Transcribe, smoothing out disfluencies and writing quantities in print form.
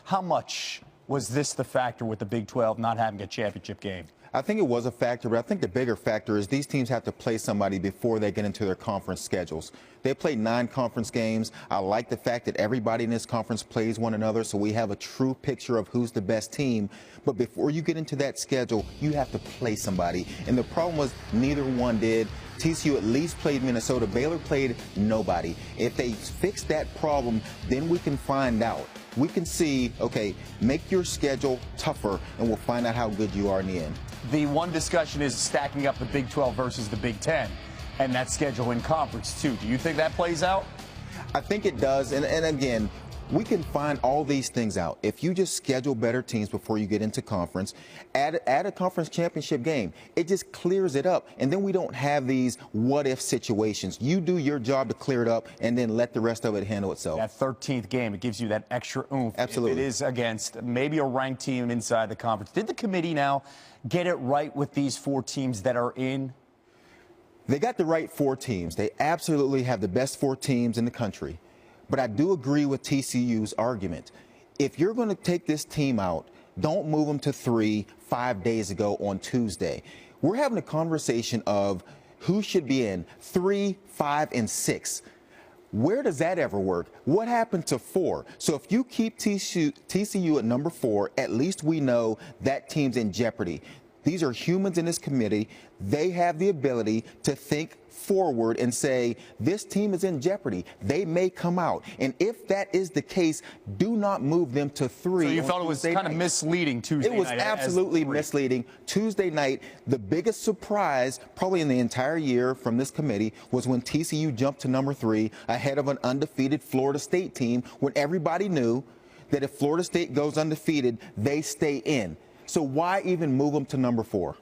How much was this the factor with the Big 12 not having a championship game? I think it was a factor, but I think the bigger factor is these teams have to play somebody before they get into their conference schedules. They played 9 conference games. I like the fact that everybody in this conference plays one another, so we have a true picture of who's the best team. But before you get into that schedule, you have to play somebody. And the problem was neither one did. TCU at least played Minnesota. Baylor played nobody. If they fix that problem, then we can find out. We can see, okay, make your schedule tougher, and we'll find out how good you are in the end. The one discussion is stacking up the Big 12 versus the Big 10, and that schedule in conference, too. Do you think that plays out? I think it does, and again, we can find all these things out. If you just schedule better teams before you get into conference, add a conference championship game, it just clears it up. And then we don't have these what-if situations. You do your job to clear it up and then let the rest of it handle itself. That 13th game, it gives you that extra oomph. Absolutely. If it is against maybe a ranked team inside the conference. Did the committee now get it right with these 4 teams that are in? They got the right 4 teams. They absolutely have the best 4 teams in the country. But I do agree with TCU's argument. If you're going to take this team out, don't move them to 3 5 days ago on Tuesday. We're having a conversation of who should be in 3, 5, and 6. Where does that ever work? What happened to 4? So if you keep TCU at number 4, at least we know that team's in jeopardy. These are humans in this committee. They have the ability to think forward and say, this team is in jeopardy. They may come out. And if that is the case, do not move them to 3. So you felt it was kind of misleading Tuesday night? It was absolutely misleading. Tuesday night, the biggest surprise probably in the entire year from this committee was when TCU jumped to number 3 ahead of an undefeated Florida State team when everybody knew that if Florida State goes undefeated, they stay in. So why even move them to number 4?